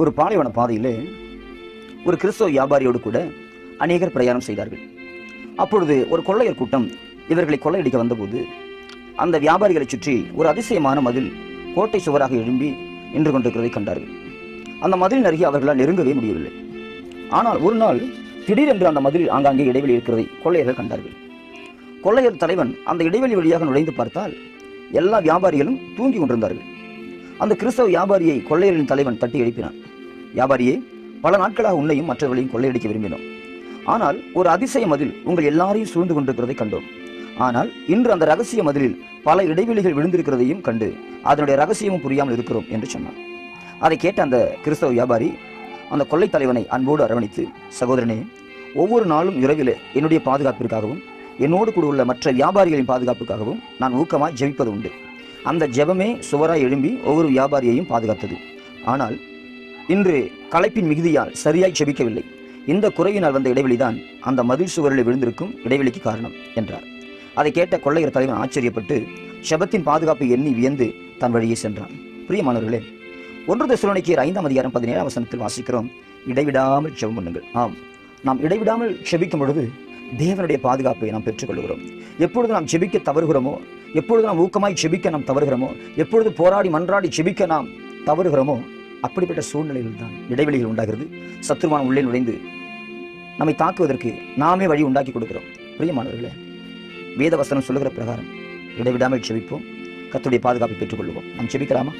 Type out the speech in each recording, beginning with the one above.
ஒரு பாலைவன பாதையிலே ஒரு கிறிஸ்தவ வியாபாரியோடு கூட அநேகர் பிரயாணம் செய்தார்கள். அப்பொழுது ஒரு கொள்ளையர் கூட்டம் இவர்களை கொள்ளையடிக்க வந்தபோது அந்த வியாபாரிகளை சுற்றி ஒரு அதிசயமான மதில் கோட்டை சுவராக எழும்பி நின்று கொண்டிருக்கிறதை கண்டார்கள். அந்த மதிலின் அருகே அவர்களால் நெருங்கவே முடியவில்லை. ஆனால் ஒரு நாள் திடீரென்று அந்த மதிலில் ஆங்காங்கே இடைவெளி இருக்கிறதை கொள்ளையர்கள் கண்டார்கள். கொள்ளையர் தலைவன் அந்த இடைவெளி வழியாக நுழைந்து பார்த்தால் எல்லா வியாபாரிகளும் தூங்கி கொண்டிருந்தார்கள். அந்த கிறிஸ்தவ வியாபாரியை கொள்ளையரின் தலைவன் தட்டி எழுப்பினான். வியாபாரியே, பல நாட்களாக உன்னையும் மற்றவர்களையும் கொள்ளையடிக்க விரும்பினோம். ஆனால் ஒரு அதிசய மதில் உங்கள் எல்லாரையும் சூழ்ந்து கொண்டிருக்கிறதை கண்டோம். ஆனால் இன்று அந்த ரகசிய மதிலில் பல இடைவெளிகள் விழுந்திருக்கிறதையும் கண்டு அதனுடைய ரகசியமும் புரியாமல் இருக்கிறோம் என்று சொன்னான். அதை கேட்ட அந்த கிறிஸ்தவ வியாபாரி அந்த கொள்ளை தலைவனை அன்போடு அரவணைத்து, சகோதரனே, ஒவ்வொரு நாளும் இரவிலே என்னுடைய பாதுகாப்பிற்காகவும் என்னோடு கூட உள்ள மற்ற வியாபாரிகளின் பாதுகாப்புக்காகவும் நான் ஊக்கமாய் ஜெபிப்பது உண்டு. அந்த ஜெபமே சுவராய் எழும்பி ஒவ்வொரு வியாபாரியையும் பாதுகாத்தது. ஆனால் இன்று களைப்பின் மிகுதியால் சரியாய் ஜெபிக்கவில்லை. இந்த குறையினால் வந்த இடைவெளிதான் அந்த மதில் சுவரில் விழுந்திருக்கும் இடைவெளிக்கு காரணம் என்றார். அதை கேட்ட கொள்ளையர் தலைவன் ஆச்சரியப்பட்டு ஜெபத்தின் பாதுகாப்பை எண்ணி வியந்து தன் வழியே சென்றான். பிரியமானவர்களே, 1 தெசலோனிக்கேயர் 5:17 வாசிக்கிறோம், இடைவிடாமல் ஜெபம் பண்ணுங்கள். ஆம், நாம் இடைவிடாமல் ஜெபிக்கும் பொழுது தேவனுடைய பாதுகாப்பை நாம் பெற்றுக்கொள்கிறோம். எப்பொழுது நாம் ஜெபிக்க தவறுகிறோமோ, எப்பொழுது நாம் ஊக்கமாய் ஜெபிக்க நாம் தவறுகிறோமோ, எப்பொழுது போராடி மன்றாடி ஜெபிக்க நாம் தவறுகிறோமோ, அப்படிப்பட்ட சூழ்நிலையில் தான் இடைவெளிகள் உண்டாகிறது. சத்துருவான் உள்ளே நுழைந்து நம்மை தாக்குவதற்கு நாமே வழி உண்டாக்கி கொடுக்கிறோம். பிரியமானவர்களே, வேதவசனம் சொல்லுகிற பிரகாரம் இடைவிடாமல் ஜெபிப்போம், கர்த்தருடைய பாதுகாப்பை பெற்றுக்கொள்வோம். நாம் ஜெபிக்கலாமா?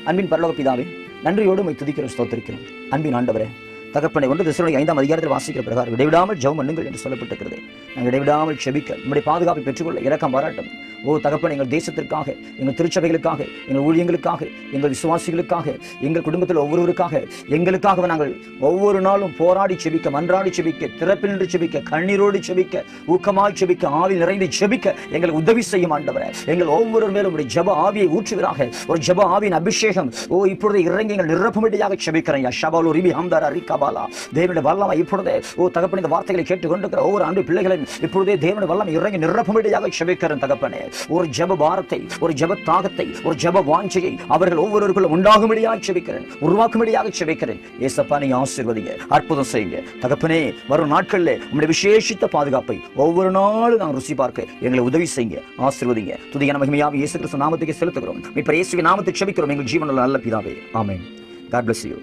அன்பின் பரலோக பிதாவே, நன்றியோடு உம்மை துதிக்கிறோம், ஸ்தோத்திரிக்கிறோம். அன்பின் ஆண்டவரே, தகப்பனை 1 தெசலோனிக்கேயர் 5 வாசிக்கிற பிரகாரம் இடைவிடாமல் ஜெபம் பண்ணுங்கள் என்று சொல்லப்பட்டிருக்கிறது. நாங்கள் இடைவிடாமல் ஜெபிக்க நம்முடைய பாதுகாப்பை பெற்றுக்கொள்ள இரக்கம் பாராட்டும். ஓ தகப்பன், எங்கள் தேசத்திற்காக, எங்கள் திருச்சபைகளுக்காக, எங்கள் ஊழியங்களுக்காக, எங்கள் விசுவாசிகளுக்காக, எங்கள் குடும்பத்தில் ஒவ்வொருவருக்காக, எங்களுக்காக நாங்கள் ஒவ்வொரு நாளும் போராடி செபிக்க, மன்றாடி செபிக்க, திறப்பினின்று செபிக்க, கண்ணீரோடு செபிக்க, ஊக்கமாய் செபிக்க, ஆவி நிறைந்து செபிக்க எங்களுக்கு உதவி செய்யும் ஆண்டவரே. எங்கள் ஒவ்வொரு மேலும் ஒரு ஜெப ஆவியை ஊற்றுவதாக, ஒரு ஜெப ஆவியின் அபிஷேகம் ஓ இப்பொழுது இறங்கி எங்கள் நிரப்பும்படியாக செபிக்கிறேன். ஷபாலு ரிபி ஹம்தாரா ரிகபாலா, தேவனுடைய வல்லமை இப்பொழுதே ஓ தகப்பன் இந்த வார்த்தைகளை கேட்டுக்கொண்டிருக்கிற ஒவ்வொரு அன்பு பிள்ளைகளையும் இப்பொழுதே தேவனுடைய வல்லமை இறங்கி நிரப்பும்படியாக செபிக்கிறேன். தகப்பனே, ஒரு ஜெப பாரத்தை, ஒரு ஜெப தாகத்தை, ஒரு ஜெப வாஞ்சையை அவர்கள் ஒவ்வொருவருக்குள்ள உண்டாகும்படியாக செபிக்கிறேன், உருவாக்கும்படியாக செபிக்கிறேன். ஏசப்பா, நீ ஆசீர்வதிங்க, அற்புதம் செய்யுங்க. தகப்பனே, வரும் நாட்களில் உங்களுடைய விசேஷித்த பாதுகாப்பை ஒவ்வொரு நாளும் நாங்கள் ருசி பார்க்க எங்களை உதவி செய்யுங்க, ஆசீர்வதிங்க. துதியான மகிமையாக இயேசு கிறிஸ்து நாமத்துக்கு செலுத்துகிறோம். இப்ப இயேசுவின் நாமத்தை செபிக்கிறோம் எங்கள் ஜீவனுள்ள நல்ல பிதாவே. ஆமென். God bless you.